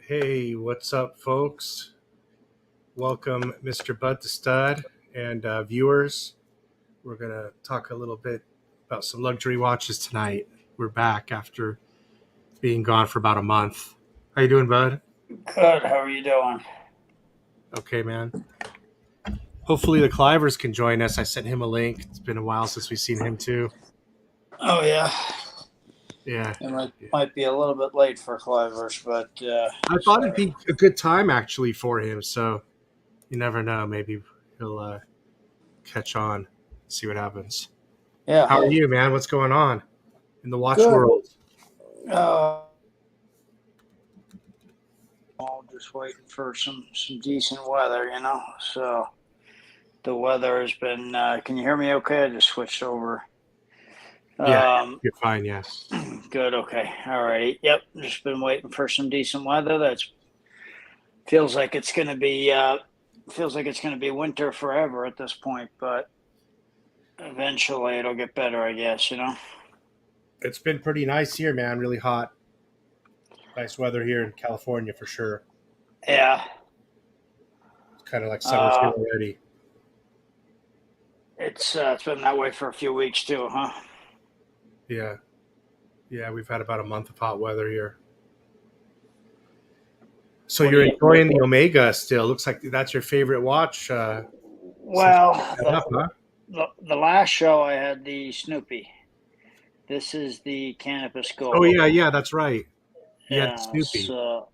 Hey, what's up, folks? Welcome, Mr. Bud'aStud and viewers. We're going to talk a little bit about some luxury watches tonight. We're back after being gone for about a month. How you doing, bud? Good. How are you doing? Okay, man. Hopefully the Clivers can join us. I sent him a link. It's been a while since we've seen him, too. Oh, yeah. Yeah. It might be a little bit late for Clivers, but I thought it'd be a good time, actually, for him. So you never know. Maybe he'll catch on, see what happens. yeah. How are you, man? What's going on in the watch Good. world? Just waiting for some decent weather, So the weather has been. Can you hear me? Okay, I just switched over. Yeah, you're fine. Yeah. Good. Okay. All right. Yep. Just been waiting for some decent weather. Feels like it's going to be. Feels like it's going to be winter forever at this point, but eventually it'll get better, I guess. It's been pretty nice here, man. Really hot. Nice weather here in California for sure. Yeah. It's kind of like summer's here already. It's been that way for a few weeks too, huh? Yeah. Yeah, we've had about a month of hot weather here. So you're enjoying the Omega still. Looks like that's your favorite watch. Well, the last show I had the Snoopy. This is the Cannabis Gold. Oh yeah, that's right. Yeah, Snoopy. but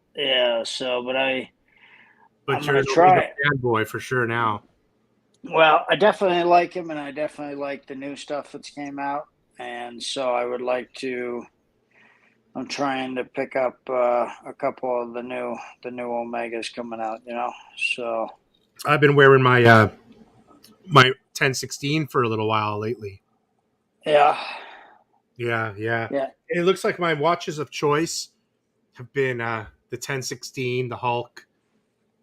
But you're an Omega fanboy for sure now. Well, I definitely like him, and I definitely like the new stuff that's came out, and so I would like to. I'm trying to pick up a couple of the new Omegas coming out, So I've been wearing my my 1016 for a little while lately. Yeah. It looks like my watches of choice have been the 1016, the Hulk,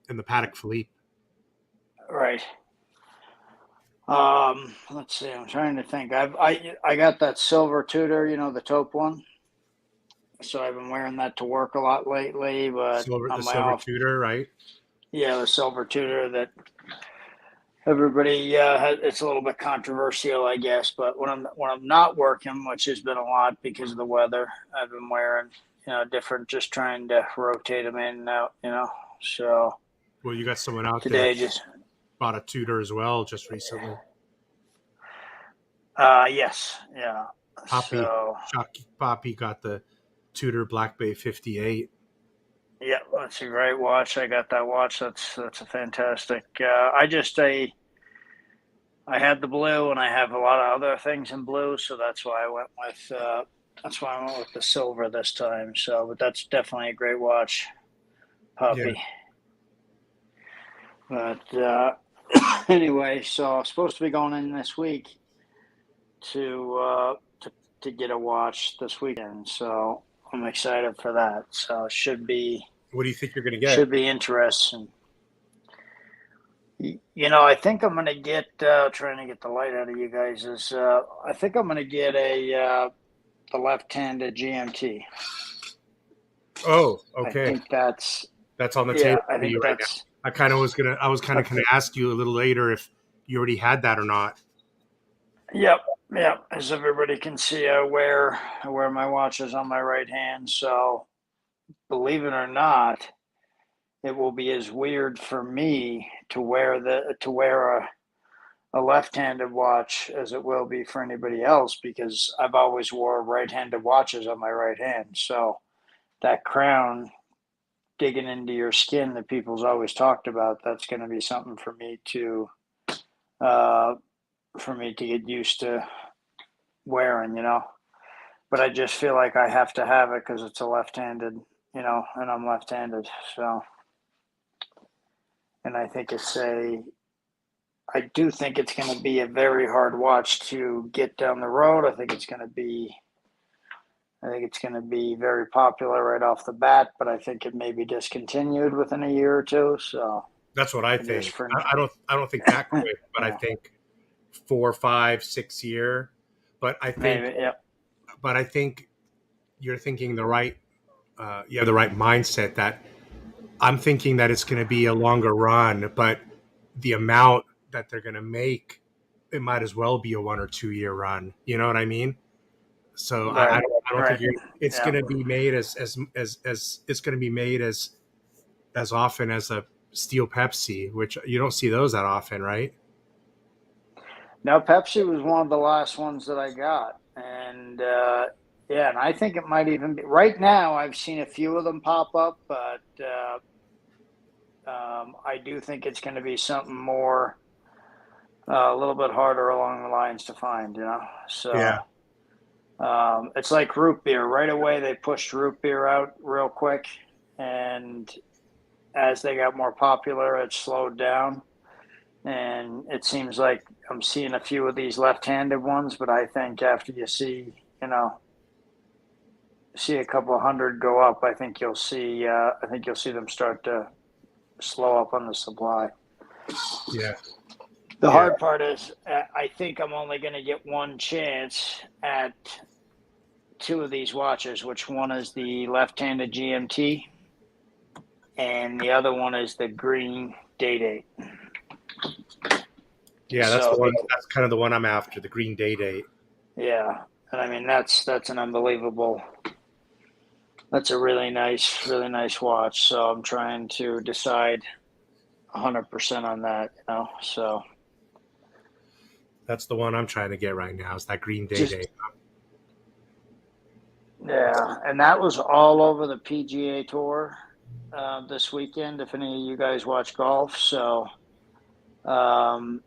and the Patek Philippe. Right. Let's see. I'm trying to think. I got that silver Tudor, the taupe one. So I've been wearing that to work a lot lately. But the silver Tudor, right? Yeah, the silver Tudor that everybody it's a little bit controversial, I guess. But when I'm not working, which has been a lot because of the weather, I've been wearing different, just trying to rotate them in and out, So. Well, you got someone out today there just bought a Tudor as well just recently. Yes, yeah. Poppy got the Tudor Black Bay 58. Yeah, that's a great watch. I got that watch. That's a fantastic. I had the blue, and I have a lot of other things in blue, so that's why I went with the silver this time. So, but that's definitely a great watch, Poppy. Yeah. But anyway, so I'm supposed to be going in this week to get a watch this weekend. So I'm excited for that. So it should be. What do you think you're going to get? Should be interesting. I think I'm going to get. Trying to get the light out of you guys is. I think I'm going to get the left-handed GMT. Oh, okay. I think that's on the table for you right now. I was kind of going to ask you a little later if you already had that or not. Yep. As everybody can see, I wear my watches on my right hand. So, believe it or not, it will be as weird for me to wear a left-handed watch as it will be for anybody else, because I've always wore right-handed watches on my right hand. So that crown digging into your skin that people's always talked about, that's going to be something for me to get used to wearing, But I just feel like I have to have it because it's a left-handed and I'm left-handed. So, and I do think it's going to be a very hard watch to get down the road. I think it's going to be very popular right off the bat, but I think it may be discontinued within a year or two. So, That's what I just think. for I don't think that quick, but I yeah, think 4, 5, 6 year. But I think maybe, yeah, but I think you're thinking the right you have the right mindset that I'm thinking that it's going to be a longer run, but the amount that they're going to make, it might as well be a 1 or 2 year run. You know what I mean? So right, I don't think right, it's yeah. going to be made as it's going to be made as often as a Steel Pepsi, which you don't see those that often, right? Now, Pepsi was one of the last ones that I got, and yeah, and I think it might even be right now. I've seen a few of them pop up, but I do think it's going to be something more, a little bit harder along the lines to find. Yeah, So it's like root beer. Right away, they pushed root beer out real quick, and as they got more popular, it slowed down. And it seems like I'm seeing a few of these left-handed ones, but I think after see a couple hundred go up, I think you'll see them start to slow up on the supply. yeah, The yeah, hard part is, I think I'm only going to get one chance at two of these watches, which one is the left-handed GMT, and the other one is the green Day Date. yeah. That's the So one. That's kind of the one I'm after. The Green Day Date. yeah, and I mean that's an unbelievable. That's a really nice watch. So I'm trying to decide 100% on that. So That's the one I'm trying to get right now. Is that Green Day just Date? yeah, and that was all over the PGA Tour this weekend. If any of you guys watch golf, so um,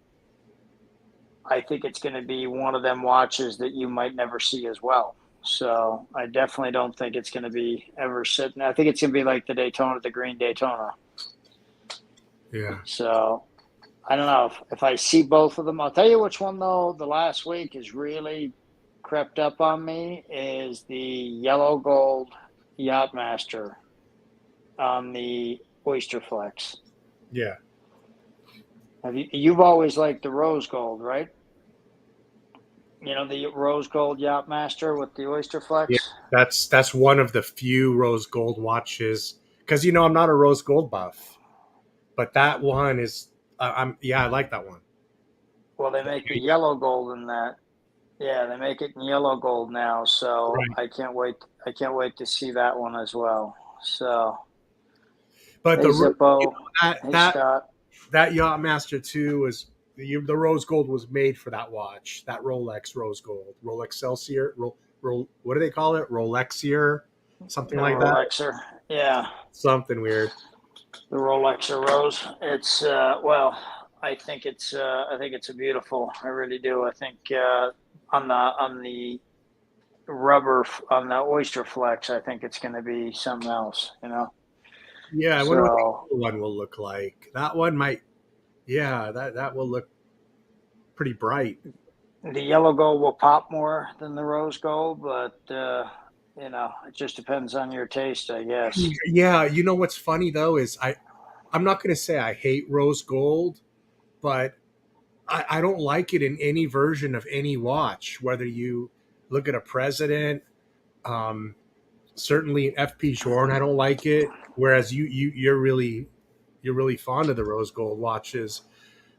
I think it's going to be one of them watches that you might never see as well. So I definitely don't think it's going to be ever sitting. I think it's going to be like the Daytona, the Green Daytona. Yeah, So I don't know if I see both of them. I'll tell you which one though. The last week has really crept up on me is the yellow gold Yachtmaster on the Oyster Flex. yeah, You've always liked the rose gold, right? The rose gold Yachtmaster with the Oyster yeah. Flex. That's one of the few rose gold watches because I'm not a rose gold buff, but that one is. I'm yeah, I like that one. Well, they make the yellow gold in that. Yeah, they make it in yellow gold now, so Right, I can't wait. I can't wait to see that one as well. So, but hey Zippo, that hey that Scott. that Yachtmaster 2 was the rose gold was made for that watch. That Rolex rose gold, Rolex Celsior, what do they call it? Rolexier, something The like that. Rolexer. Yeah, Something weird. the Rolexer Rose. It's well, I think it's a beautiful. I really do. I think on the rubber on the Oyster Flex, I think it's going to be something else. Yeah, I wonder what the So other one will look like. That one might. Yeah, that will look pretty bright. the yellow gold will pop more than the rose gold, but it just depends on your taste, I guess. Yeah, what's funny though is I'm not going to say I hate rose gold, but I don't like it in any version of any watch. Whether you look at a president, um, certainly FP Journe, I don't like it. Whereas you're really fond of the rose gold watches.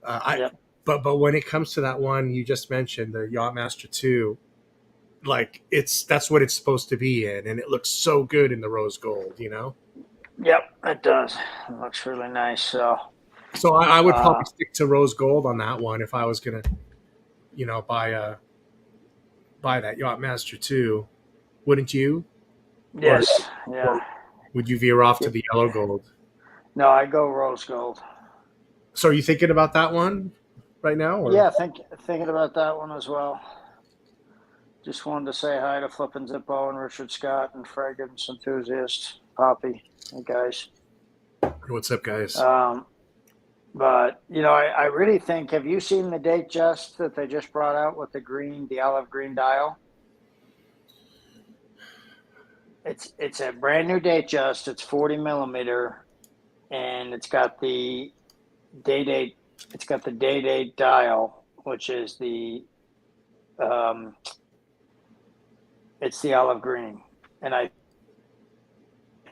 I Yep. but when it comes to that one you just mentioned, the Yachtmaster 2, like that's what it's supposed to be in, and it looks so good in the rose gold. Yep, it does. It looks really nice. So, So I would uh, probably stick to rose gold on that one if I was gonna buy that Yachtmaster 2. Wouldn't you? Or yes, yeah. or would you veer off to the yellow gold? No, I go rose gold. So are you thinking about that one right now, or? Yeah, thinking about that one as well. Just wanted to say hi to Flippin' Zippo and Richard Scott and Fragrance Enthusiast. Poppy. Hey, guys. What's up, guys? But I really think. Have you seen the date just that they just brought out with the olive green dial? It's a brand new date just. It's 40 millimeter, and it's got the day date. It's got the day date dial, which is it's the olive green, and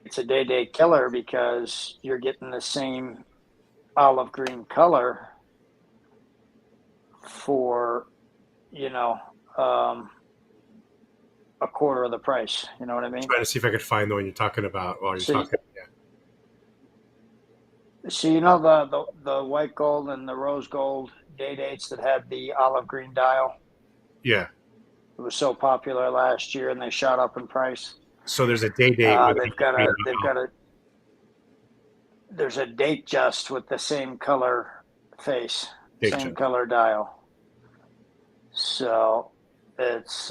it's a day date killer because you're getting the same olive green color for a quarter of the price. You know what I mean? Trying to see if I could find the one you're talking about while you're So, talking. so the white gold and the rose gold day dates that had the olive green dial. Yeah. It was so popular last year, and they shot up in price. So there's a day date with There's a date just with the same color face, date same just. color dial. So it's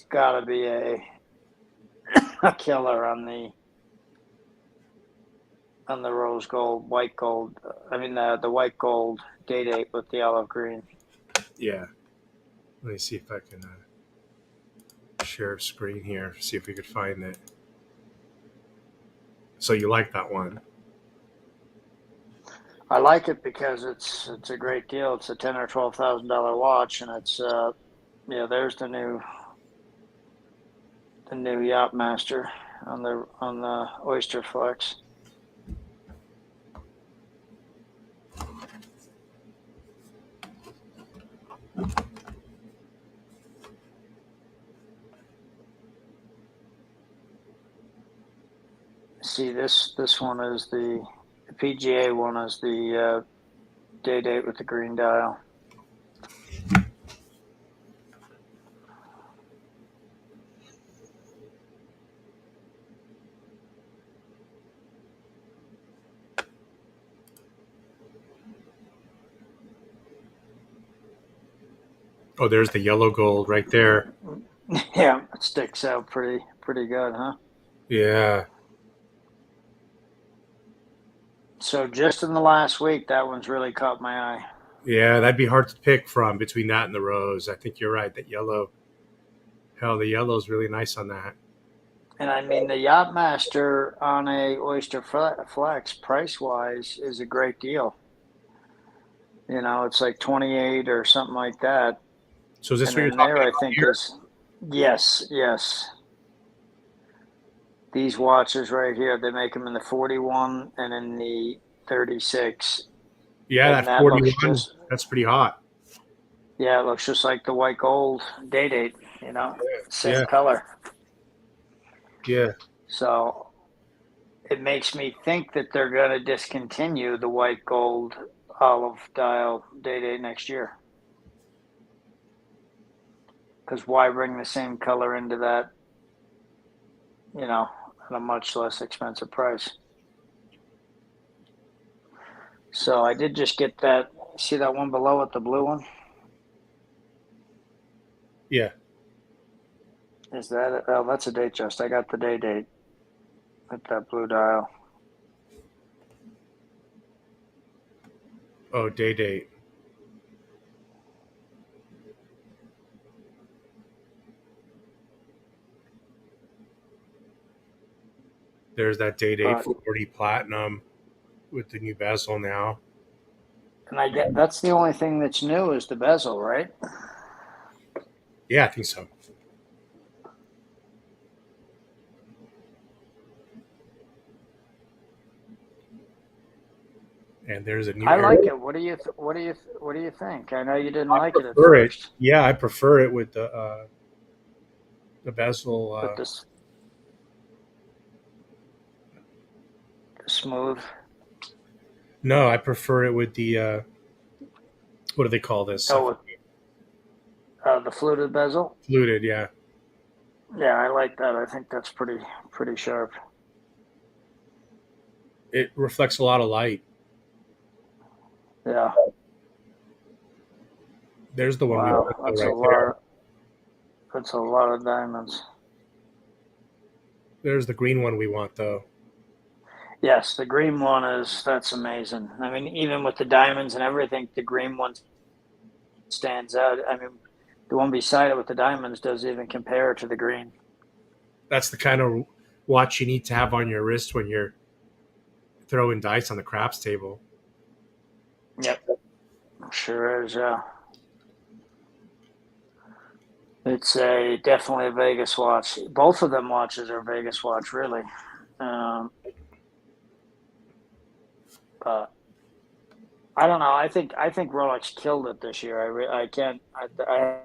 got to be a killer on the rose gold, white gold. I mean the white gold day date with the olive green. Yeah. Let me see if I can share a screen here. See if we could find it. So you like that one? I like it because it's a great deal. It's a $10,000 or $12,000 watch, and it's there's the new Yacht Master on the Oyster Flex. See, this one is the PGA one is the day date with the green dial. Oh, there's the yellow gold right there. Yeah, it sticks out pretty good, huh? Yeah. So just in the last week, that one's really caught my eye. Yeah, that'd be hard to pick from between that and the rose. I think you're right. That yellow, hell, the yellow is really nice on that. And I mean, the Yacht Master on a Oyster Flex, price wise, is a great deal. It's like 28 or something like that. So is this And what you're then talking there, I about think here? is yes. These watches right here, they make them in the 41 and in the 36. Yeah, And that that looks 41. just, That's pretty hot. yeah, it looks just like the white gold day date, Yeah. same color. Yeah. So it makes me think that they're going to discontinue the white gold olive dial day date next year. Because why bring the same color into that, at a much less expensive price? So I did just get that. See that one below it, the blue one? Yeah. Is that it? Oh, that's a date just. I got the day date with that blue dial. Oh, day date. There's that day date 40 platinum with the new bezel now. And I get that's the only thing that's new is the bezel, right? Yeah, I think so. And there's a new. I like it. What do you think? I know you didn't like it at prefer it. first. Yeah, I prefer it with the bezel. With this smooth. No, I prefer it with the what do they call this? Oh, the fluted bezel. Fluted, yeah. Yeah, I like that. I think that's pretty sharp. It reflects a lot of light. Yeah. There's the one Wow, we that's right a lot. there. That's a lot of diamonds. There's the green one we want, though. Yes, the green one that's amazing. I mean, even with the diamonds and everything, the green one stands out. I mean, the one beside it with the diamonds doesn't even compare to the green. That's the kind of watch you need to have on your wrist when you're throwing dice on the craps table. Yep, sure is. It's a definitely a Vegas watch. Both of them watches are Vegas watch, really. But I don't know. I think Rolex killed it this year. I can't. I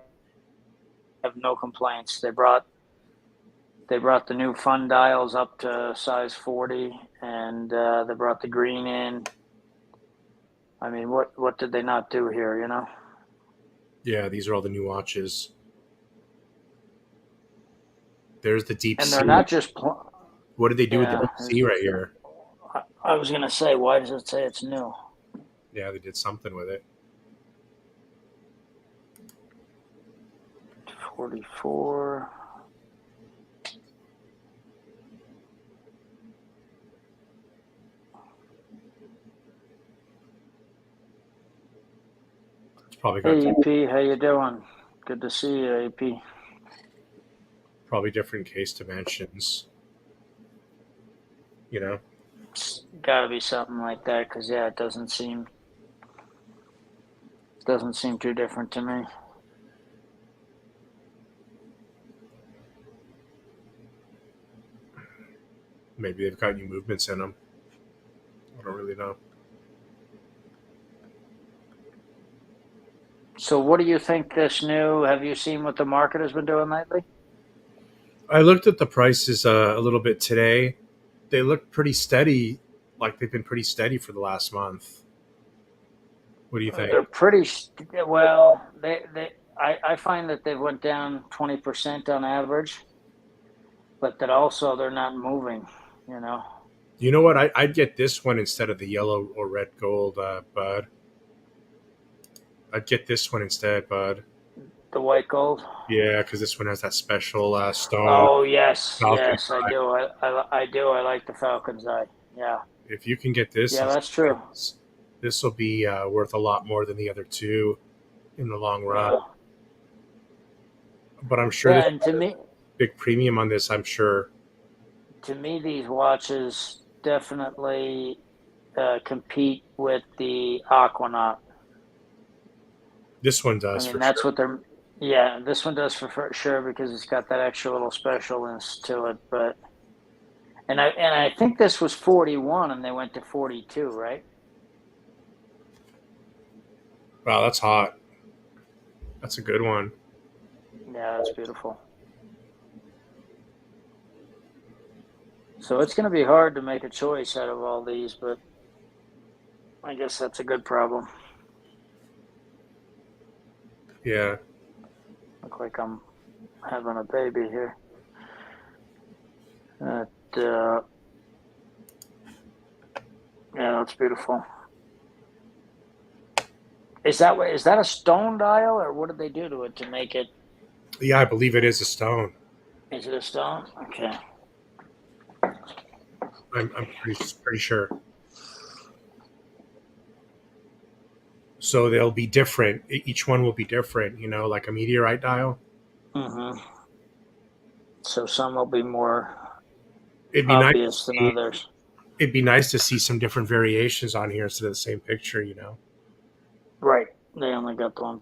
have no complaints. They brought the new fun dials up to size 40, and they brought the green in. I mean, what did they not do here? You know. Yeah, these are all the new watches. There's the deep And they're sea. not just. What did they do with the Yeah. deep sea right here? I was gonna say, why does it say it's new? Yeah, they did something with it. 44. It's probably got Hey EP, how you doing? Good to see you, AP. probably different case dimensions. You know, It's got to be something like that, because yeah, it doesn't seem too different to me. maybe they've got new movements in them. I don't really know. So, what do you think this new? Have you seen what the market has been doing lately? I looked at the prices a little bit today. They look pretty steady, like they've been pretty steady for the last month. What do you think? They're pretty well. I find that they went down 20% on average, but that also they're not moving. You know, You know what? I'd get this one instead of the yellow or red gold, bud. I'd get this one instead, bud. the white gold. Yeah, because this one has that special stone Oh yes, falcon. yes, I do. I do. I like the Falcon's eye. Yeah, If you can get this yeah, that's instead, true. this will be worth a lot more than the other two in the long run. Yeah, But I'm sure yeah, there's and big premium on this. I'm sure. to me, these watches definitely compete with the Aquanaut. This one I does mean, for that's sure. what they're. Yeah, this one does for sure, because it's got that extra little specialness to it. But and I think this was 41, and they went to 42, right? Wow, that's hot. That's a good one. Yeah, that's beautiful. So it's going to be hard to make a choice out of all these, but I guess that's a good problem. Yeah. Look like I'm having a baby here. Yeah, that's beautiful. Is that a stone dial, or what did they do to it to make it? Yeah, I believe it is a stone. Is it a stone? Okay. I'm pretty sure. So they'll be different. Each one will be different. You know, like a meteorite dial. Mm-hmm. So some will be more It'd be nice to obvious than see. others. It'd be nice to see some different variations on here instead of the same picture. You know. Right. They only got the one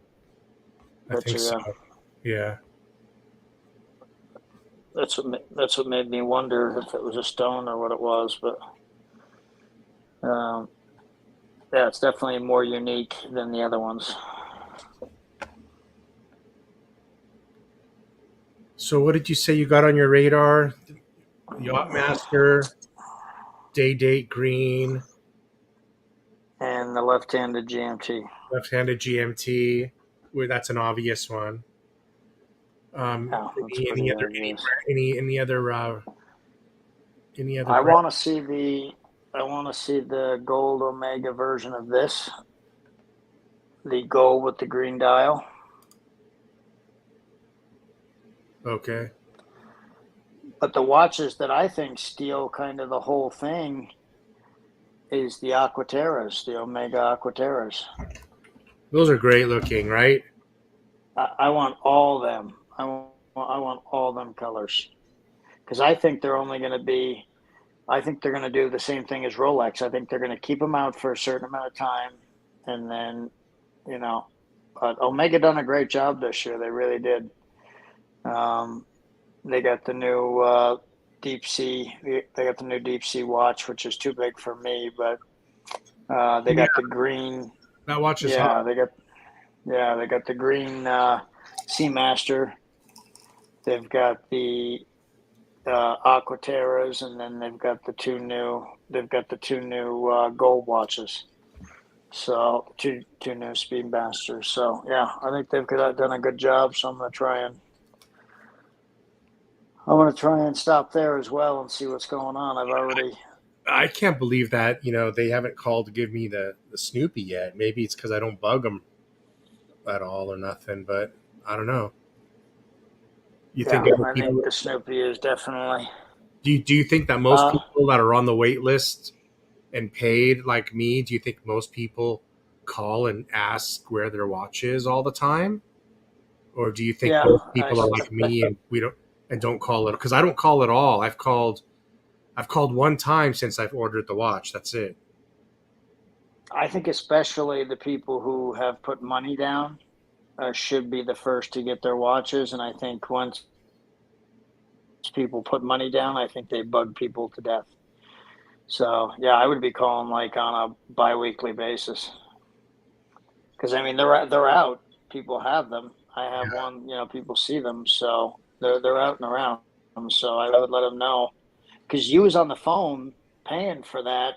I think picture. so. Yeah. Yeah. That's what made me wonder if it was a stone or what it was, but um, yeah, it's definitely more unique than the other ones. So what did you say you got on your radar? Yachtmaster, Day Date Green, And the left-handed GMT. left-handed GMT. Well, that's an obvious one. Oh, that's Any, pretty any other obvious. any other I brand? want to see the gold Omega version of this. The gold with the green dial. Okay. But the watches that I think steal kind of the whole thing is the Aquaterras, the Omega Aquaterras. Those are great looking, right? I want all them. I want all them colors because I think they're only going to be. I think they're going to do the same thing as Rolex. I think they're going to keep them out for a certain amount of time, and then, you know, but Omega done a great job this year. They really did. Um, they got the new deep sea. They got the new deep sea watch, which is too big for me, but they Yeah, got the green. that watch is hot. Yeah, they got the green Seamaster. They've got the Aquaterras, and then they've got the two new. They've got the two new gold watches. So two new Speedmasters. So yeah, I think they've done a good job. So I want to try and stop there as well and see what's going on. I've already. I can't believe that they haven't called to give me the Snoopy yet. Maybe it's because I don't bug them at all or nothing, but I don't know. You Yeah, think other I think people? the Snoopy is definitely. Do you think that most Uh, people that are on the wait list and paid like me, do you think most people call and ask where their watch is all the time, or do you think yeah, most I, people are like me and we don't call it? Because I don't call at all. I've called one time since I've ordered the watch. That's it. I think especially the people who have put money down should be the first to get their watches, and I think once people put money down, I think they bug people to death. So yeah, I would be calling like on a biweekly basis because I mean they're out. People have them. I have one. You know, people see them, so they're out and around. So I would let them know because you was on the phone paying for that,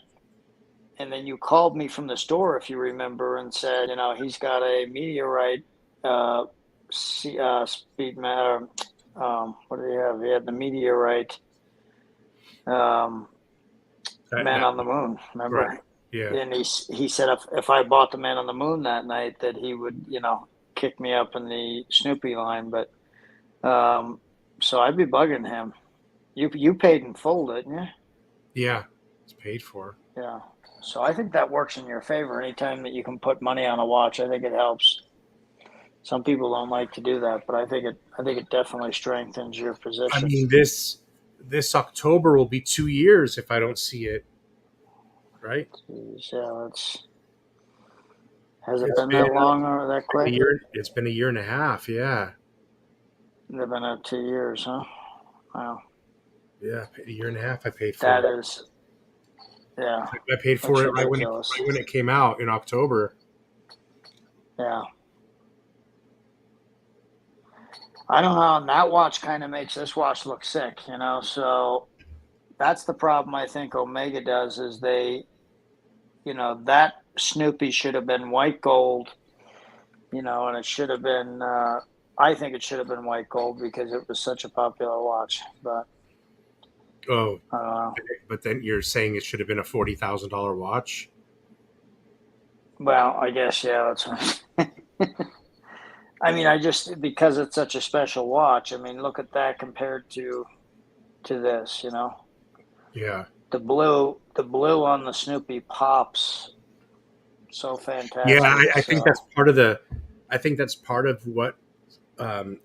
and then you called me from the store if you remember and said, you know, he's got a meteorite speed matter. What did he have? He had the meteorite um, man That on the moon. right. Remember? Yeah. And he said if I bought the man on the moon that night that he would kick me up in the Snoopy line. But um, so I'd be bugging him. You paid in full, didn't you? Yeah. It's paid for. Yeah. So I think that works in your favor. Anytime that you can put money on a watch, I think it helps. Some people don't like to do that, but I think it definitely strengthens your I position. mean, this October will be 2 years if I don't see it. Right? Jeez, yeah, has it It's been been, that long or that been a quick? year. It's been a year and a half. Yeah. They've been out 2 years, huh? Wow, Yeah. A year and a half. I paid for that it. is, yeah, I paid for that's it ridiculous. right when it came out in October. Yeah, I don't know. And that watch kind of makes this watch look sick, you know. So that's the problem. I think Omega does is that Snoopy should have been white gold, and it should have been. I think it should have been white gold because it was such a popular watch. But Oh, I don't know. but then you're saying it should have been a $40,000 watch. Well, I guess yeah. That's. I mean, I just because it's such a special watch. I mean, look at that compared to this. Yeah. The blue on the Snoopy pops so Yeah, fantastic. I think So that's part of the. I think that's part of what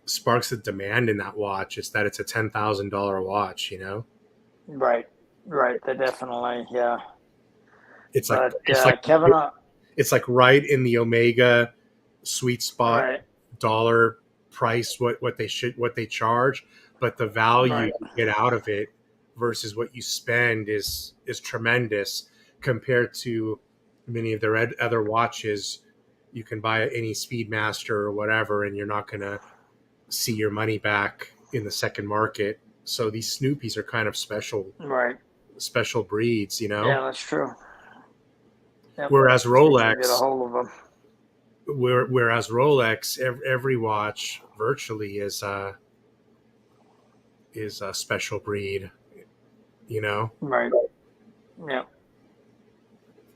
sparks the demand in that watch is that it's a $10,000 watch. right, right. They definitely yeah. It's like But it's like Kevin, it's like right in the Omega sweet spot right, dollar price what they charge, but the value right, you get out of it versus what you spend is tremendous compared to many of their other watches. You can buy any Speedmaster or whatever, and you're not going to see your money back in the second market. So these Snoopies are kind of right. special breeds, Yeah, that's true. Yep. Whereas So you can get a Rolex, hold of them. whereas Rolex, every watch virtually is a special breed. You know, Right. Yep.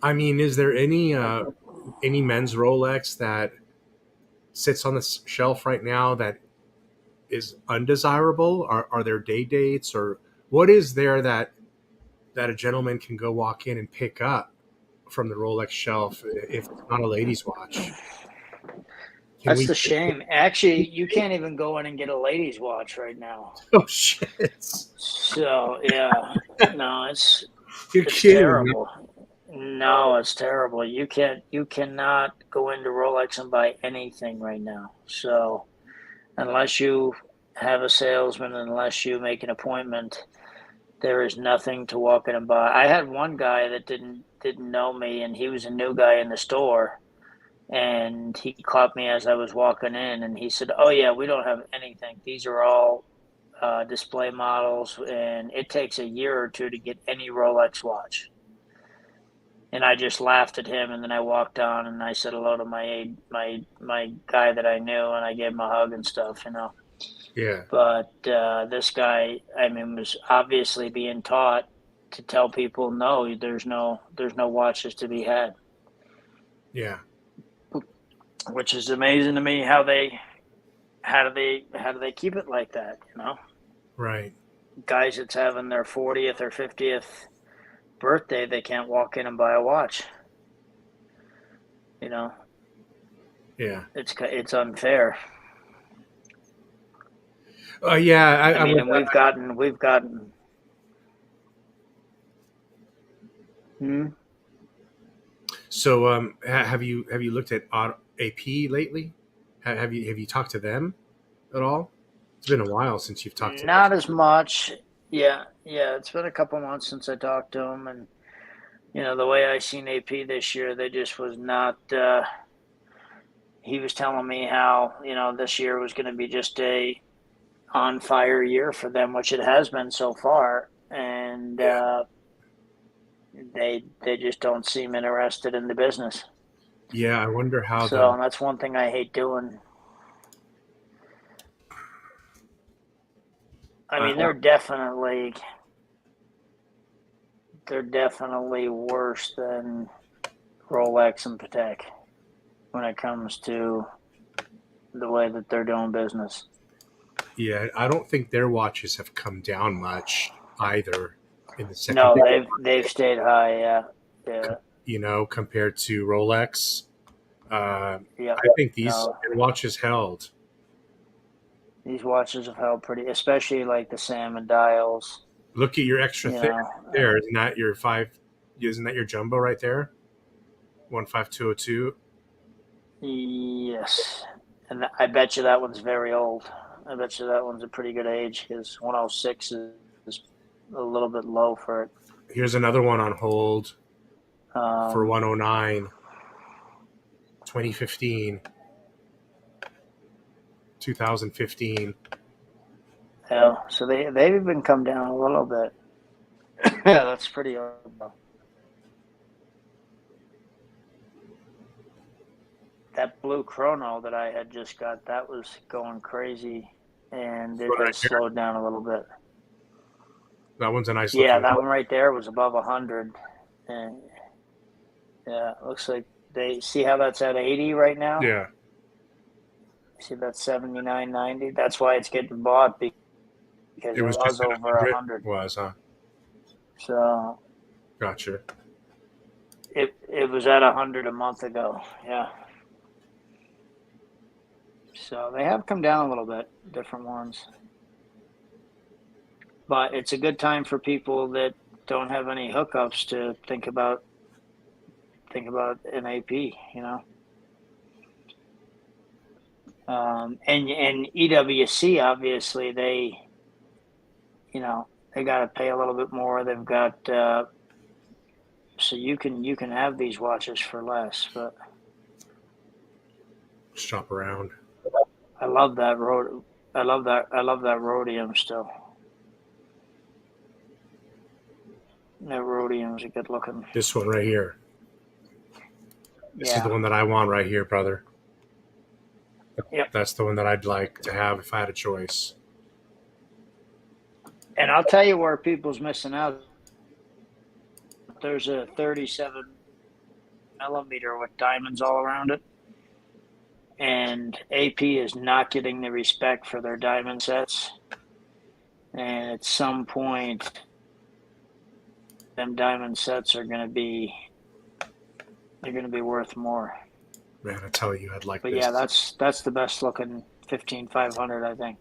I mean, is there any men's Rolex that sits on the shelf right now that is undesirable? Are there day dates, or what is there that a gentleman can go walk in and pick up from the Rolex shelf if it's not a ladies' watch? Can That's we? the shame. Actually, you can't even go in and get a ladies' watch right now. Oh shit! So yeah, no, You're it's kidding me. terrible. No, it's terrible. You cannot go into Rolex and buy anything right now. So unless you have a salesman, unless you make an appointment, there is nothing to walk in and buy. I had one guy that didn't know me, and he was a new guy in the store, and he caught me as I was walking in, and he said, "Oh yeah, we don't have anything. These are all display models, and it takes a year or two to get any Rolex watch." And I just laughed at him, and then I walked on and I said hello to my guy that I knew, and I gave him a hug and stuff, you know. Yeah, But this guy, I mean, was obviously being taught to tell people, no, there's no watches to be had, yeah, which is amazing to me. How do they keep it like that? You know, right. guys that's having their 40th or 50th birthday, they can't walk in and buy a watch. You know, Yeah. it's unfair. Yeah, I I'm mean, with and that. we've gotten. Hmm? So, have you looked at AP lately? Have you talked to them at all? It's been a while since you've talked to them. Not as much. Yeah, yeah. It's been a couple months since I talked to him, and you know the way I seen AP this year, they just was not. He was telling me how this year was going to be just a on fire year for them, which it has been so far, and Yeah, they just don't seem interested in the business. yeah. I wonder how So the. and that's one thing I hate doing. I Uh, mean, they're definitely worse than Rolex and Patek when it comes to the way that they're doing business. yeah, I don't think their watches have come down much either in the No, secondary they've market. stayed high. Yeah, yeah, Compared to Rolex. yep. I think these No, their watches held. these watches have held pretty, especially like the salmon dials. Look at your extra You thick know, right there. Isn't that your five? Isn't that your jumbo right there? 15202. yes, and I bet you that one's very old. I bet you that one's a pretty good age because 106 is a little bit low for it. Here's another one on hold for Um, 109, 2015, 2015. yeah, so they've even come down a little bit. Yeah, that's pretty old though. That blue chrono that I had just got, that was going crazy, and This it one right has here. slowed down a little bit. That one's a nice Yeah, looking that one. one right there was above 100, and yeah, it looks like they see how that's at 80 right now. Yeah, See that's 79.90. That's why it's getting bought because it it was just was at over 100. 100. Was huh? So Gotcha. it was at 100 a month ago. Yeah. So they have come down a little bit, different ones. But it's a good time for people that don't have any hookups to think about an AP, you know. And EWC obviously they got to pay a little bit more. They've got so you can have these watches for less. But Shop around. I love that road. I love that rhodium still. That rhodium's a good looking. This one right here. This is the Yeah. one that I want right here, brother. Yep. That's the one that I'd like to have if I had a choice. And I'll tell you where people's missing out. There's a 37 millimeter with diamonds all around it, And AP is not getting the respect for their diamond sets. And at some point, them diamond sets are going to be worth more. Man, I tell you, I'd like But this. yeah, that's the best looking 15,500, I think.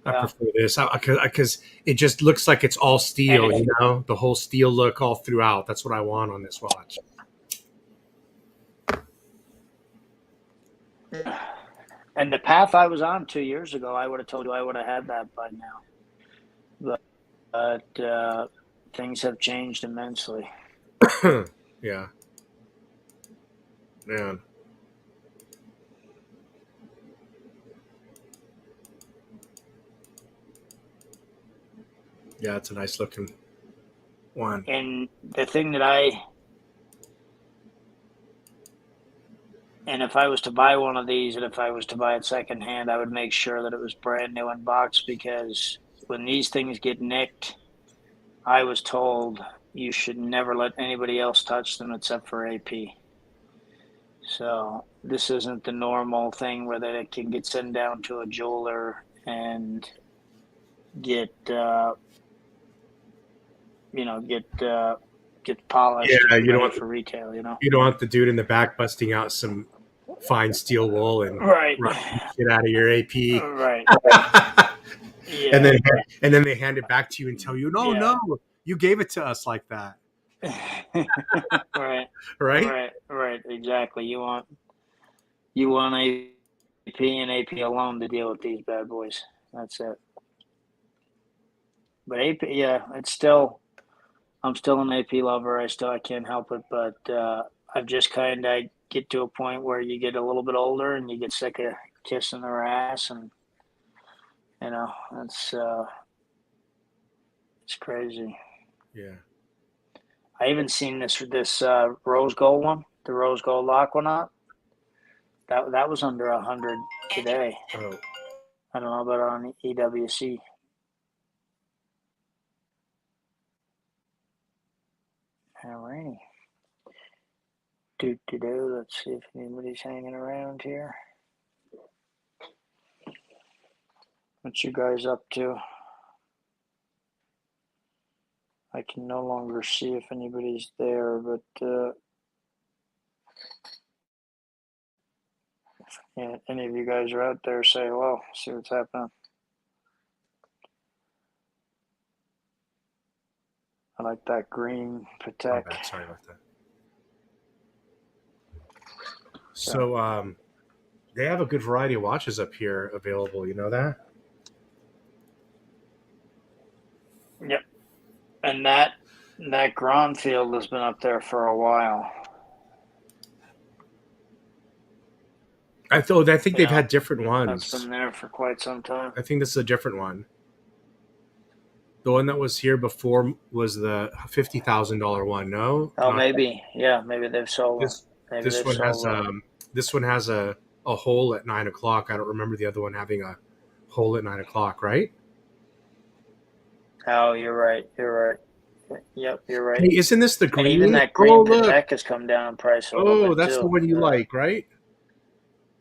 I Yeah. prefer this because it just looks like it's all steel, And you know, the whole steel look all throughout. That's what I want on this watch. And the path I was on 2 years ago, I would have told you I would have had that by now. But things have changed immensely. Yeah. Man. Yeah, it's a nice looking one. And the thing that and if I was to buy one of these, and if I was to buy it secondhand, I would make sure that it was brand new in box, because when these things get nicked, I was told you should never let anybody else touch them except for AP. So this isn't the normal thing where they can get sent down to a jeweler and get polished Yeah, and you don't ready want for retail. you don't want the dude in the back busting out some fine steel wool and Right. rocking shit out of your AP. Right. Yeah. and then they hand it back to you and tell you, no, Yeah. no, you gave it to us like that. Right. Right? Right. Exactly. You want AP and AP alone to deal with these bad boys. That's it. But AP, yeah, I'm still an AP lover. I can't help it, but I've just kind of get to a point where you get a little bit older and you get sick of kissing their ass, and it's crazy. Yeah. I even seen this rose gold one, the rose gold Aquanaut. That was under 100 today. Oh. I don't know about on EWC. Alrighty. Let's see if anybody's hanging around here. What you guys up to? I can no longer see if anybody's there, but if any of you guys are out there, say hello. See what's happening. I like that green Patek. Bad. Sorry about that. So they have a good variety of watches up here available. You know that? Yep. And that Gronfield has been up there for a while. I think they've had different ones. That's been there for quite some time. I think this is a different one. The one that was here before was the $50,000 one. No. Oh, maybe. Yeah, maybe they've sold them. This one has a hole at 9 o'clock. I don't remember the other one having a hole at 9 o'clock, right? Oh, you're right. Yep, you're right. Hey, isn't this the green? And even that green Patek has come down in price a little bit that's too. the one you like, right?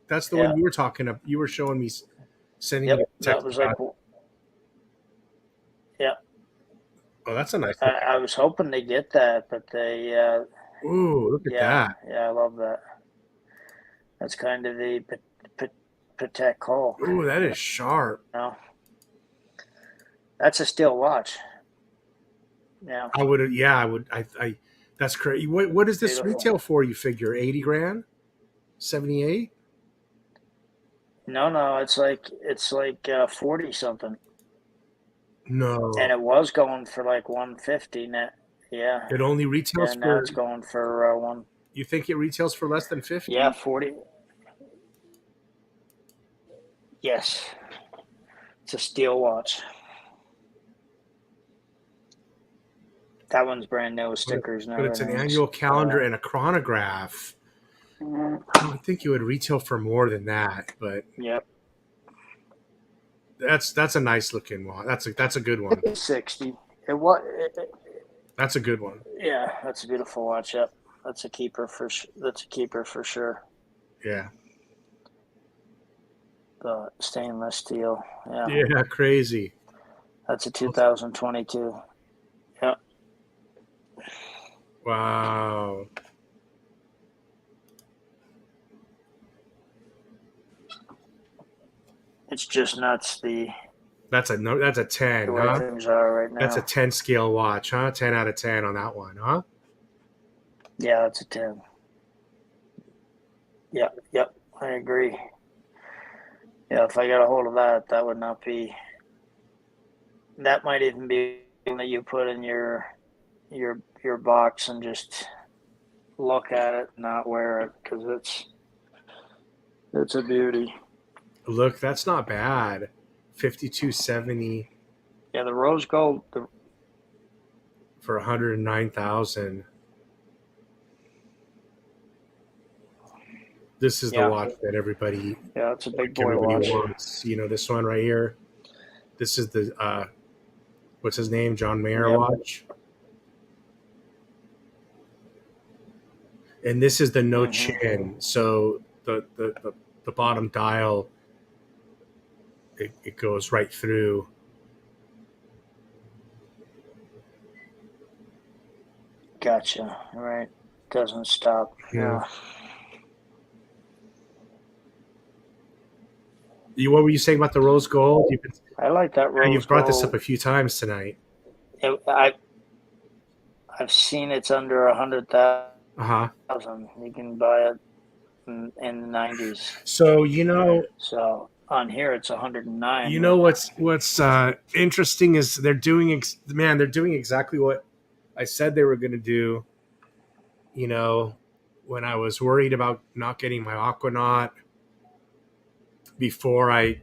That's the one you were talking about. You were showing me, sending me a text. That was like, yeah. Oh, that's a nice. I was hoping to get that, but they. Ooh, look at that. Yeah, I love that. That's kind of the Patek hole. Ooh, that is sharp. No. That's a steel watch. Yeah. I would. Yeah, I would. I that's crazy. What is this retail for? You figure 80 grand, 78? No, it's like 40 something. No. And it was going for like 150 net. Yeah. It only retails for. Now it's going for one. You think it retails for less than 50? Yeah, 40. Yes. It's a steel watch. That one's brand new with stickers now. But it's an annual calendar and a chronograph. I don't think you would retail for more than that, but yep. That's a nice looking one. That's a good one. 60. That's a good one. Yeah, that's a beautiful watch. Yep, that's a keeper for sure. Yeah. the stainless steel. Yeah. Yeah, crazy. That's a 2022. Yep. Wow. It's just nuts That's a 10, the way huh? things are right That's a now. 10 scale watch, huh? 10 out of 10 on that one, huh? Yeah, that's a 10. Yep, yep. I agree. Yeah, if I got a hold of that, that would not be. That might even be one that you put in your box and just look at it, not wear it, because it's a beauty. Look, that's not bad. 5270 Yeah, the rose gold. for 109,000. This is the Yeah, watch that everybody yeah, it's a big boy everybody watch. wants. This one right here. This is the what's his name? John Mayer Yep. watch. And this is the no chin. So the bottom dial it goes right through. Gotcha. Right. Doesn't stop. Yeah. Yeah. What were you saying about the rose gold? I like that rose You've brought this up gold. a few times tonight. I I've seen it's under 100,000. Uh huh. You can buy it in the 90s. So So on here it's 109. you But know what's interesting is they're doing exactly what I said they were going to do. You know, when I was worried about not getting my Aquanaut before I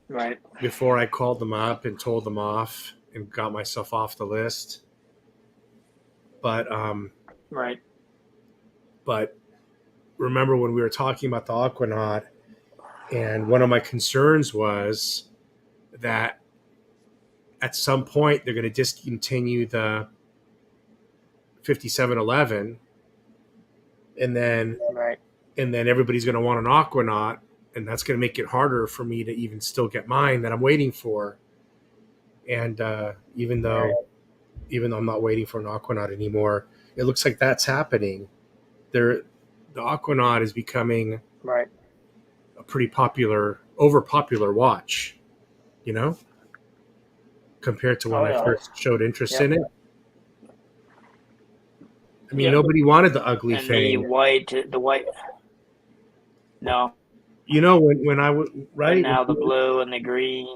right, before I called them up and told them off and got myself off the list. But right, but remember when we were talking about the Aquanaut, and one of my concerns was that at some point they're going to discontinue the 5711, and then right. everybody's going to want an Aquanaut, and that's going to make it harder for me to even still get mine that I'm waiting for. And even though Right. I'm not waiting for an Aquanaut anymore, it looks like that's happening. The Aquanaut is becoming Right. a pretty overpopular watch, you know, compared to when Oh I yeah. first showed interest Yep. in it. I mean, Yep. nobody wanted the ugly And the thing. white. No. When I was And right now the blue and the green.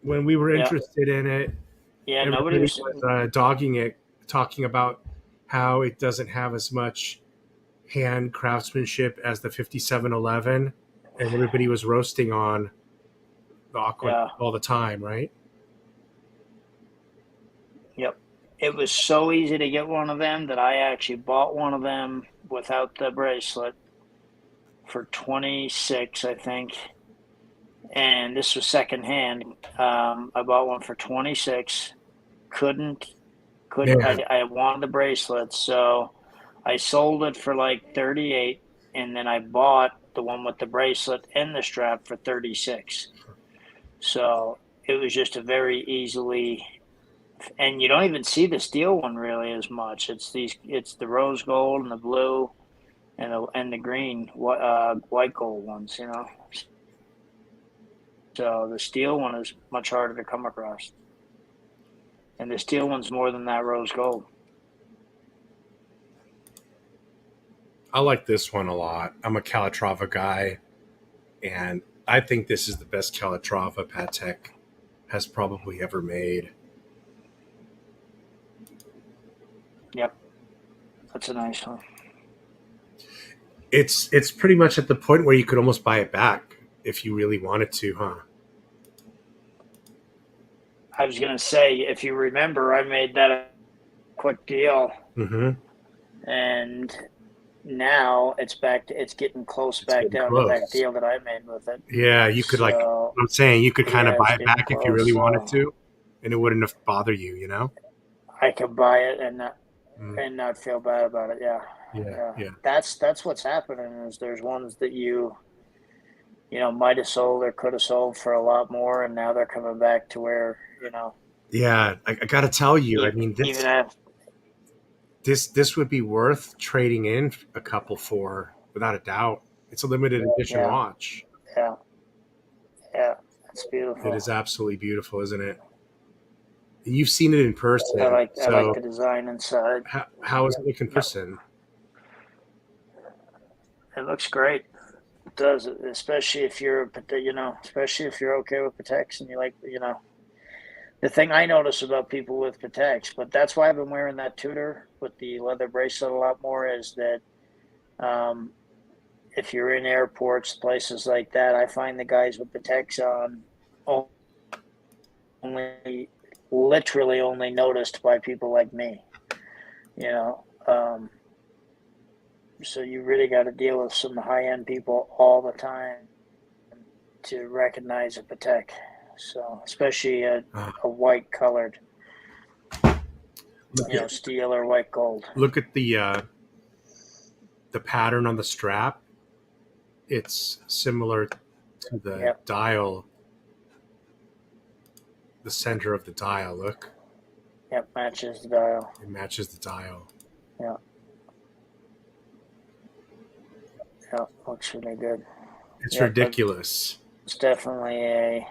when we were Yeah. interested in it, Yeah. Nobody everybody was. was dogging it, talking about how it doesn't have as much hand craftsmanship as the 5711, and everybody was roasting on the Aqua Yeah. all the time, right? Yep. It was so easy to get one of them that I actually bought one of them without the bracelet for 26, I think. And this was secondhand. I bought one for 26. Couldn't Man, I wanted the bracelet, so I sold it for like 38, and then I bought the one with the bracelet and the strap for 36. So it was just a very easily, and you don't even see the steel one really as much. It's the rose gold and the blue and the green white gold ones, you know. So the steel one is much harder to come across, and the steel one's more than that rose gold. I like this one a lot. I'm a Calatrava guy, and I think this is the best Calatrava Patek has probably ever made. Yep, that's a nice one. It's pretty much at the point where you could almost buy it back if you really wanted to, huh? I was gonna say, if you remember, I made that a quick deal, Mm-hmm. and now it's getting close It's back getting down to that close. deal that I made with it. Yeah, you could So I'm saying you could kind of yeah, buy it's it getting back if you close. really wanted So to, and it wouldn't have bothered you, you know? I could buy it Mm, and not feel bad about it. Yeah, yeah, yeah. yeah. That's what's happening. Is there's ones that might have sold or could have sold for a lot more, and now they're coming back to where Yeah, I got to tell you, I mean, even after. this would be worth trading in a couple for, without a doubt. It's a limited edition Yeah, watch. yeah, yeah. It's It beautiful. is absolutely beautiful, isn't it? You've seen it in person, I like so the design inside. how is it looking in Yep, person? it looks great. It does, especially if you're especially if you're okay with Pateks and you like the thing I notice about people with Pateks, but that's why I've been wearing that Tudor with the leather bracelet a lot more, is that um, if you're in airports, places like that, I find the guys with Pateks on only literally only noticed by people like me, you know. So you really got to deal with some high end people all the time to recognize a Patek. So especially Uh, a white colored, look at steel or white gold. look at the pattern on the strap. It's similar to the Yep, dial, the center of the dial. Look, yep, matches the dial. it matches the dial. Yeah, yeah, looks really good. It's Yep, ridiculous. it's definitely a.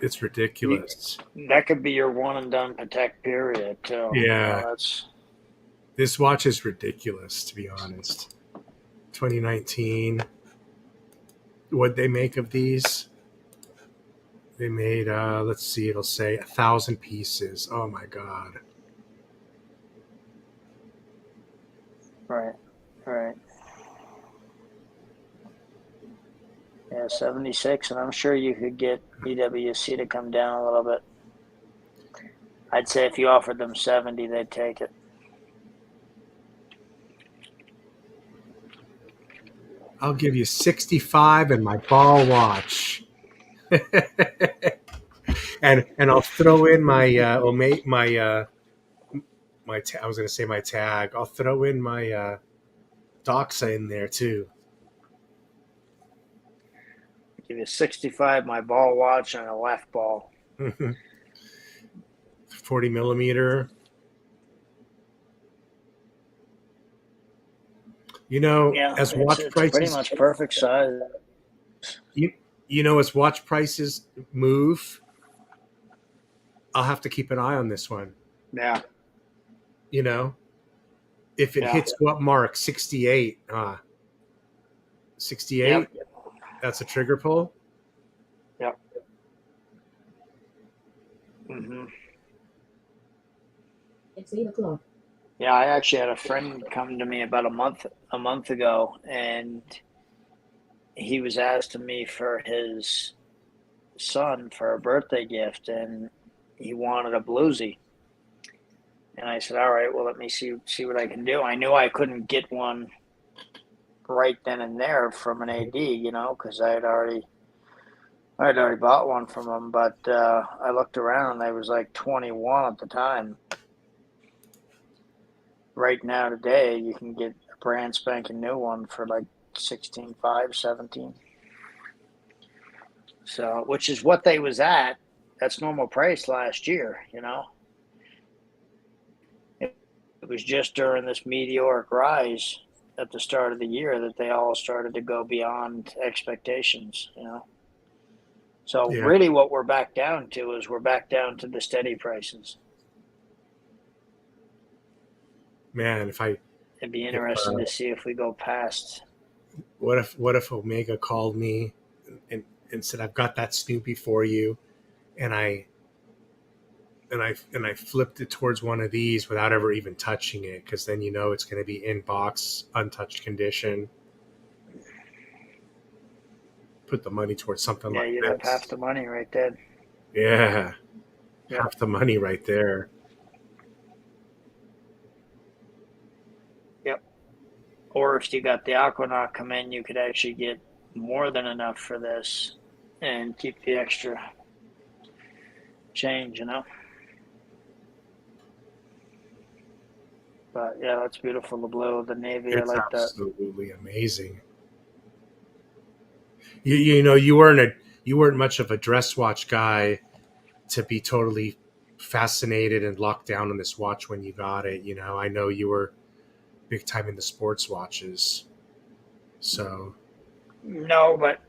It's You, ridiculous. that could be your one and done Patek period too. Yeah, That's this watch is ridiculous, to be honest. 2019. What they make of these? They made, let's see, it'll say 1,000 pieces. Oh my god. right, right. Yeah, 76, and I'm sure you could get EWC to come down a little bit. I'd say if you offered them 70, they'd take it. I'll give you 65 and my ball watch. And I'll throw in my I was going to say my tag. I'll throw in my doxa in there too. Give you 65, my ball watch, and a left ball. 40 millimeter. Yeah, As it's watch it's pretty prices, much perfect size. you, as watch prices move, I'll have to keep an eye on this one. Yeah, You know, if it yeah, hits what mark 68, yep, 68, that's a trigger pull. yep. hmm It's 8 o'clock. Yeah, I actually had a friend come to me about a month ago, and he was asking me for his son for a birthday gift, and he wanted a bluesy. And I said, "All right, well, let me see what I can do." I knew I couldn't get one right then and there from an AD, because I had already bought one from him. But I looked around, and they was like 21 at the time. Right now, today, you can get a brand spanking new one for like 16.5, 17. So, which is what they was at. That's normal price last year. It was just during this meteoric rise at the start of the year that they all started to go beyond expectations. So Yeah, really what we're back down to is we're back down to the steady prices. man. It'd be If interesting to see if we go past. what if Omega called me and said, "I've got that Snoopy for you," and I flipped it towards one of these without ever even touching it, because then it's going to be in box, untouched condition. Put the money towards something Yeah, like you'd have half this. the money right there. Yeah, Yep. half the money right there. Yep. Or if you got the Aquanaut come in, you could actually get more than enough for this and keep the extra change. But yeah, that's beautiful. The blue, the navy, I It's like that. absolutely amazing. You weren't much of a dress watch guy to be totally fascinated and locked down on this watch when you got it. I know you were big time into sports watches. So No, but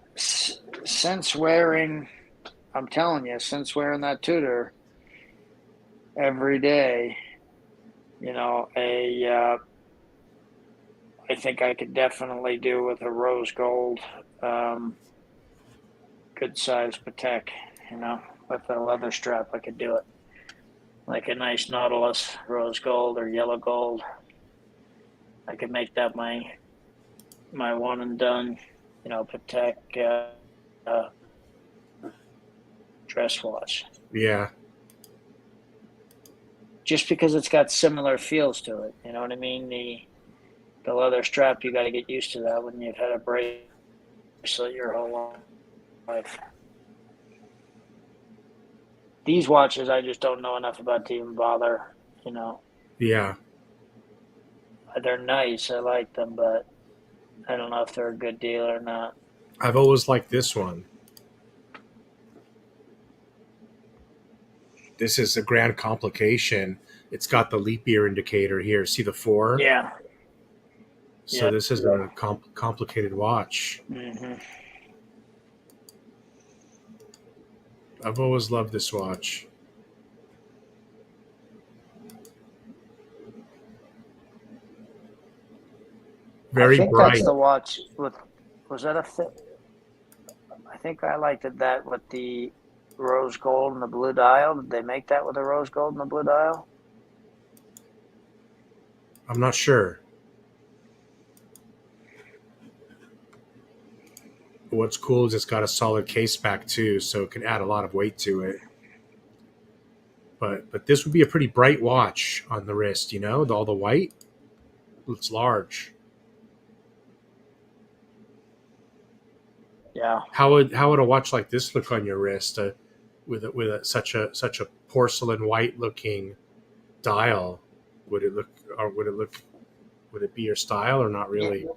since wearing, I'm telling you, since wearing that Tudor every day, I think I could definitely do with a rose gold, um, good size Patek, with a leather strap. I could do it like a nice Nautilus rose gold or yellow gold. I could make that my one and done, Patek uh, dress watch. yeah, Just because it's got similar feels to it, you know what I mean? The leather strap, you got to get used to that when you've had a bracelet your whole life. These watches, I just don't know enough about to even bother. yeah. They're nice. I like them, but I don't know if they're a good deal or not. I've always liked this one. This is a grand complication. It's got the leap year indicator here. See the 4? Yeah. So this is a complicated watch. Mm-hmm. I've always loved this watch. Very I think bright. that's the watch with. Was that a fit? I think I liked that with the rose gold and the blue dial. Did they make that with the rose gold and the blue dial? I'm not sure. What's cool is it's got a solid case back too, so it can add a lot of weight to it. But this would be a pretty bright watch on the wrist, all the white. It's large. Yeah. How would a watch like this look on your wrist with such a porcelain white looking dial? Would it be your style or not really?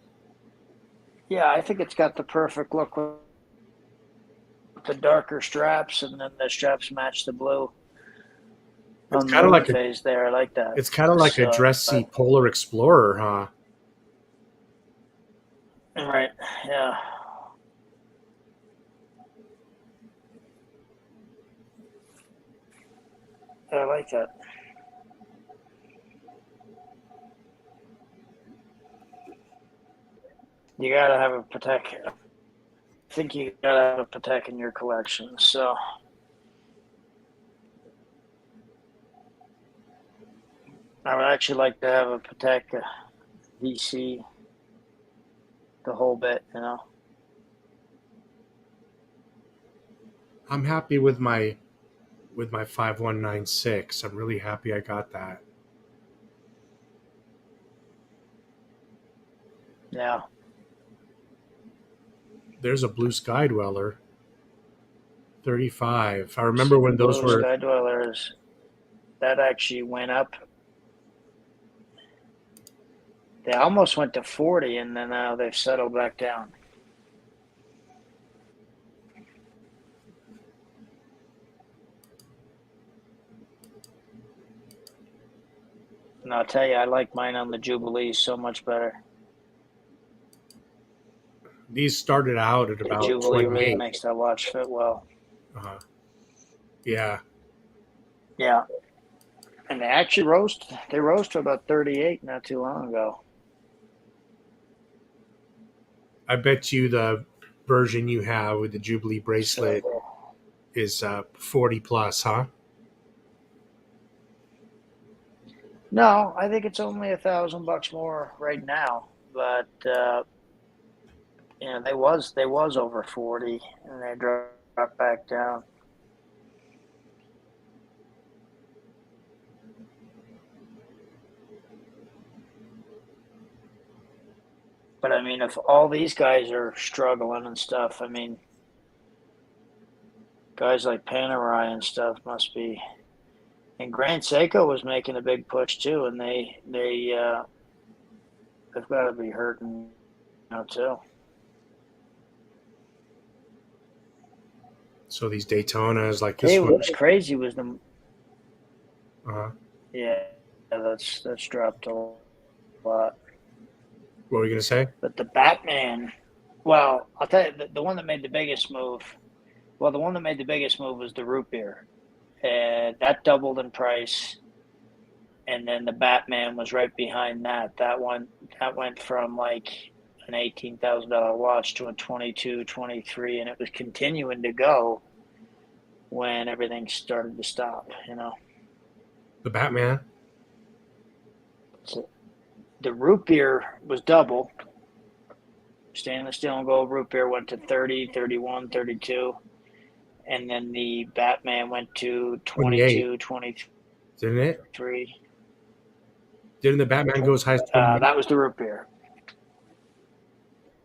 Yeah, I think it's got the perfect look with the darker straps, and then the straps match the blue. It's kind of like phase there. I like that. It's kind of like a dressy Polar Explorer, huh? Right. Yeah. I like that. You gotta have a Patek. I think you gotta have a Patek in your collection. So I would actually like to have a Patek VC, the whole bit. I'm happy with my 5196. I'm really happy I got that. Yeah. There's a Blue Sky Dweller. 35. I remember when those Blue were Sky Dwellers, that actually went up. They almost went to 40, and then now they've settled back down. And I'll tell you, I like mine on the Jubilee so much better. these started out at The about Jubilee really 28. makes that watch fit well. Yeah. Yeah. And they actually rose to about 38 not too long ago. I bet you the version you have with the Jubilee bracelet is 40 plus, huh? No, I think it's only $1,000 more right now, but they was over 40, and they dropped back down. But I mean, if all these guys are struggling and stuff, I mean, guys like Panerai and stuff must be. And Grand Seiko was making a big push too, and they've got to be hurting now too. So these Daytonas, like Hey, this what one. was crazy was the Uh, yeah, that's dropped a lot. what were you gonna say? But the Batman, well, I'll tell you the one that made the biggest move. Well, the one that made the biggest move was the root beer, and that doubled in price. And then the Batman was right behind that. That went from like an $18,000 watch to a 22, 23, and it was continuing to go when everything started to stop. The Batman. So the root beer was double. Stainless steel and gold root beer went to 30, 31, 32. And then the Batman went to 28, 22, 23. didn't it? Didn't the Batman go as high as 28? That was the root beer.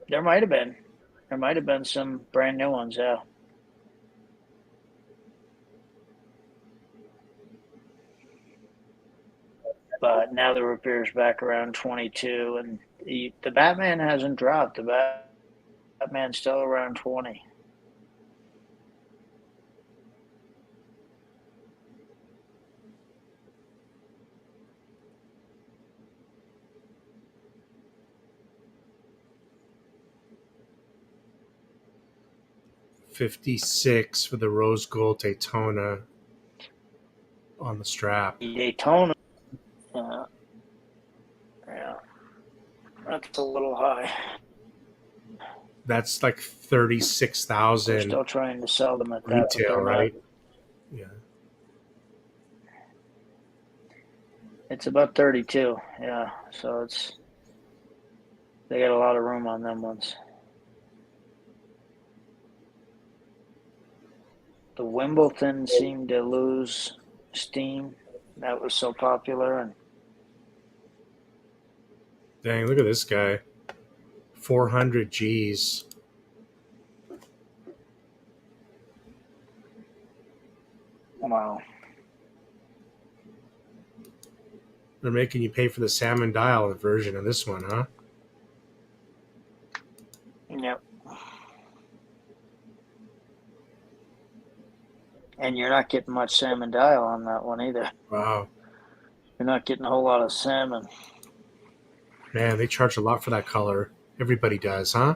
There might have been. There might have been some brand new ones, yeah. But now the root beer is back around 22, and the Batman hasn't dropped. The Batman's still around 20. $56 for the rose gold Daytona on the strap. The Daytona, uh, yeah, that's a little high. That's like They're 36,000 still trying to sell them at that, but retail, they're not. right? Yeah. It's about 32, yeah. So they got a lot of room on them ones. The Wimbledon seemed to lose steam. That was so popular, and Dang, look at this guy. 400 G's. wow. They're making you pay for the salmon dial version of this one, huh? Yep. And you're not getting much salmon dial on that one either. Wow. You're not getting a whole lot of salmon. Man, they charge a lot for that color. Everybody does, huh?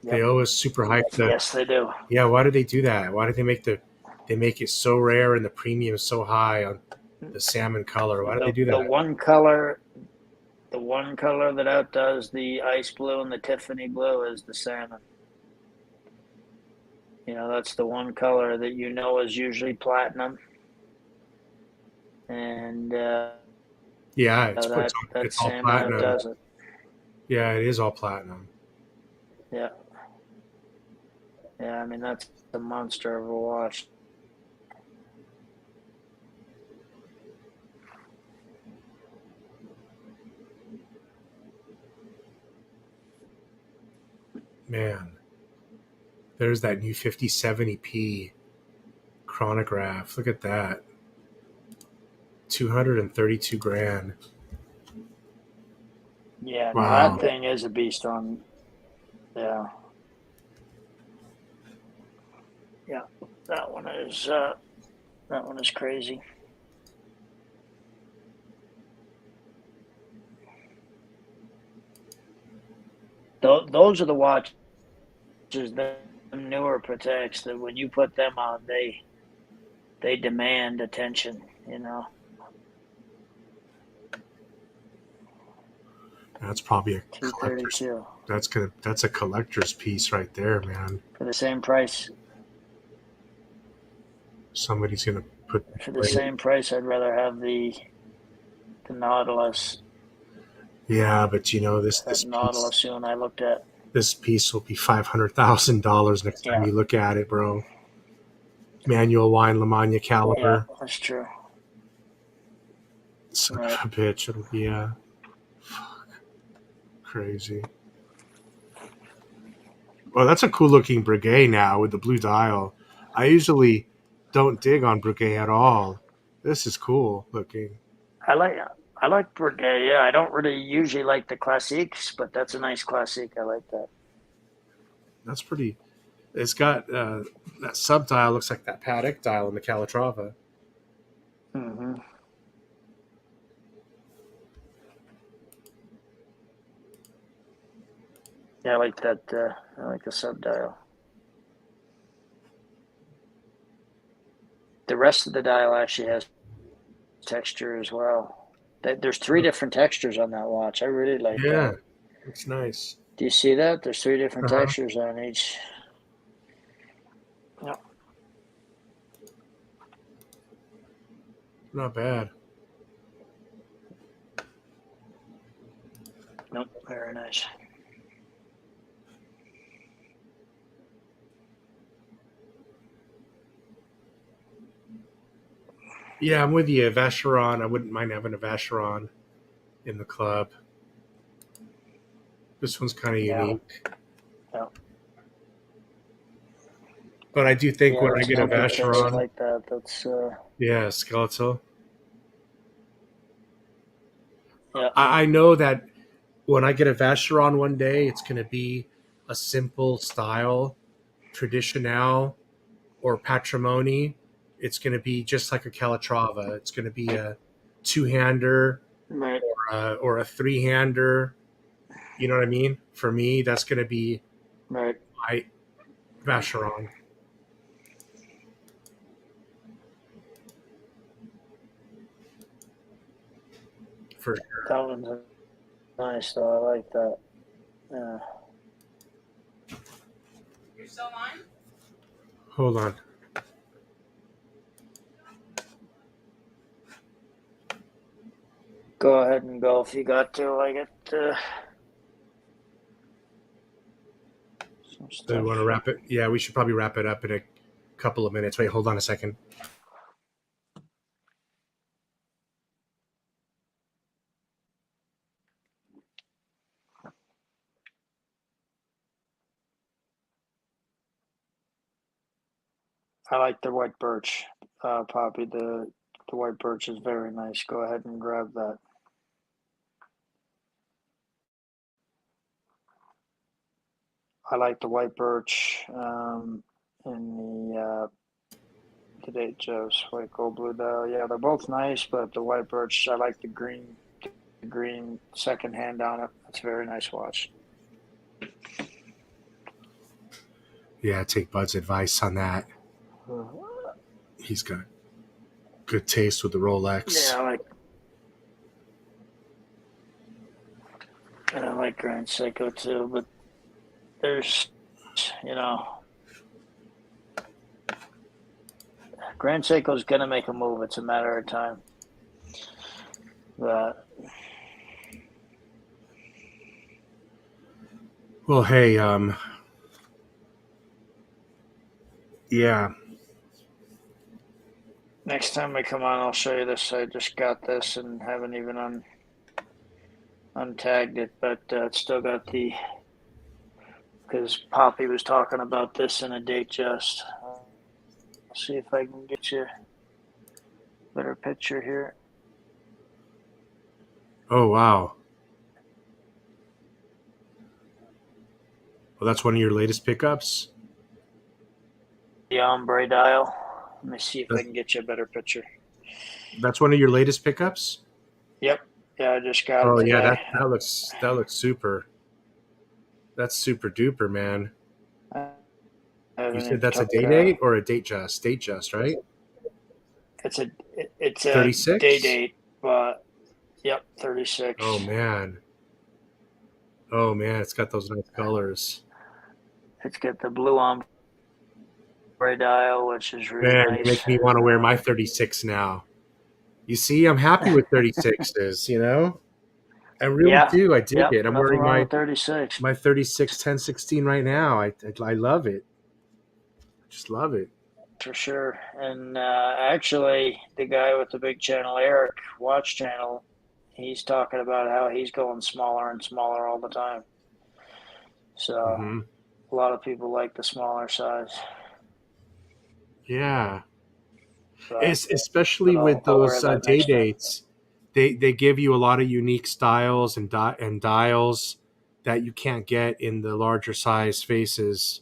Yep. They always super hype the. Yes, they do. Yeah, why do they do that? Why do they make it so rare and the premium so high on the salmon color? Why do they do The that? one color that outdoes the ice blue and the Tiffany blue is the salmon. That's the one color that is usually platinum, and Yeah, that it's all salmon platinum. outdoes it. Yeah, it is all platinum. Yeah, yeah. I mean, that's a monster of a watch. Man, there's that new 5070p chronograph. Look at that. 232 grand. Yeah, no, Wow. that thing is a beast on. Yeah, yeah. That one is crazy. Those are the watches that newer Pateks that when you put them on, they demand attention. That's probably a collector's. 232 That's a collector's piece right there, man. for the same price. Somebody's gonna put. For the same price, I'd rather have the Nautilus. Yeah, but this That Nautilus one I looked at. This piece will be $500,000 next time you look at it, bro. Manual wine Lamagna caliber. Yeah, that's true. Son of a bitch. Yeah. Fuck. Crazy. Well, that's a cool looking Breguet now with the blue dial. I usually don't dig on Breguet at all. This is cool looking. I like Breguet. Yeah, I don't really usually like the classiques, but that's a nice classique. I like that. That's pretty. It's got that sub dial looks like that Patek dial in the Calatrava. Mm-hmm. Yeah, I like that. I like the sub dial. The rest of the dial actually has texture as well. There's 3 different textures on that watch. I really like Yeah, that. it's nice. Do you see that? There's 3 different Uh-huh. textures on each. Yep. Not bad. Nope. Very nice. Yeah, I'm with you. Vacheron. I wouldn't mind having a Vacheron in the club. This one's kind of Yeah. unique. Yeah. But I do think Yeah. when I That's get a another case. I Vacheron, like that. That's. yeah, skeletal. Yeah. I know that when I get a Vacheron one day, it's going to be a simple style, traditional or patrimony. It's going to be just like a Calatrava. It's going to be a two-hander Right. or a three-hander. You know what I mean? For me, that's going to be Right. my Vacheron for sure. That one's nice though. I like that. Yeah. You're still on? Hold on. Go ahead and go if you got to. I get some Do we stuff. want to wrap it? Yeah, we should probably wrap it up in a couple of minutes. Wait, hold on a second. I like the white birch, Poppy. The white birch is very nice. Go ahead and grab that. I like the white birch in the date Joe's white gold blue dial. Yeah, they're both nice, but the white birch, I like the green second hand on it. It's a very nice watch. Yeah, take Bud's advice on that. He's got good taste with the Rolex. Yeah, I like Grand Seiko too, but there's, you know, Grand Seiko's gonna make a move. It's a matter of time. But Well, hey, yeah, next time we come on, I'll show you this. I just got this and haven't even untagged it, but it's still got the, because Poppy was talking about this in a date just. See if I can get you a better picture here. oh wow. Well, that's one of your latest pickups. The ombre dial. Let me see if I can get you a better picture. That's one of your latest pickups. Yep. Yeah, I just got it Oh yeah, today. that looks super. That's super duper, man. You said that's a date or a date just? Date just, right? It's a 36? day date, but yep, 36. Oh man. Oh man, it's got those nice colors. It's got the blue ombre dial, which is really Man, you nice. make me want to wear my 36 now. You see, I'm happy with 36s, you know? I really Yeah. do. I dig Yep. it. I'm Nothing wearing wrong with 36. my 36 1016 right now. I love it. Just love it. For sure. And actually, the guy with the big channel, Eric, Watch Channel, he's talking about how he's going smaller and smaller all the time. So Hmm. a lot of people like the smaller size. Yeah. But, Especially with I'll wear those that day next time. dates. They give you a lot of unique styles and dials that you can't get in the larger size faces.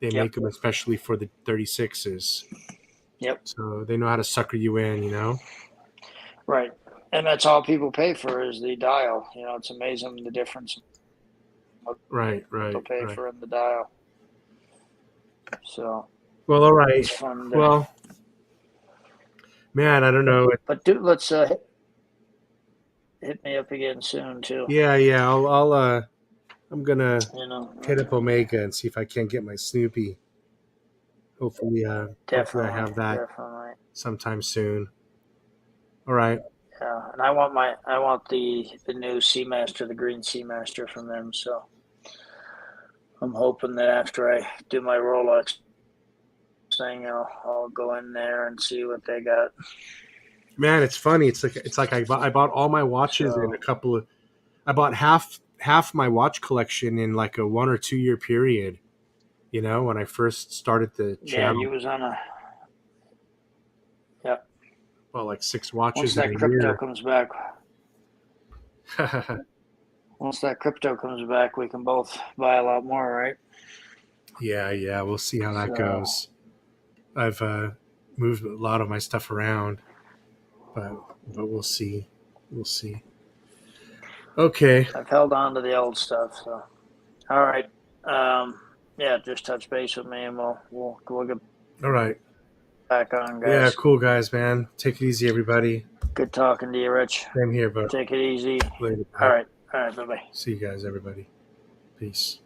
They make them especially for the 36s. Yep. So they know how to sucker you in, Right. And that's all people pay for is the dial. It's amazing the difference Right. they'll pay for in the dial. So. Well, all right. It's fun. Well, man, I don't know. But dude, let's hit me up again soon too. Yeah. I'm gonna hit up Omega and see if I can't get my Snoopy. Hopefully I have that sometime soon. All right. Yeah, and I want the new Seamaster, the green Seamaster from them. So I'm hoping that after I do my Rolex thing, I'll go in there and see what they got. Man, it's funny. It's like I bought all my watches in I bought half my watch collection in like a 1 or 2 year period. When I first started the channel. Yeah, you was on a. Yep. Well, like 6 watches. Once that crypto comes back. Once that crypto comes back, we can both buy a lot more, right? Yeah. We'll see how that goes. I've moved a lot of my stuff around, but we'll see. We'll see. Okay. I've held on to the old stuff. So, all right. Yeah, just touch base with me, and we'll get. All right. Back on, guys. Yeah, cool guys, man. Take it easy, everybody. Good talking to you, Rich. Same here, bud. Take it easy. Later. All right. Bye-bye. See you guys, everybody. Peace.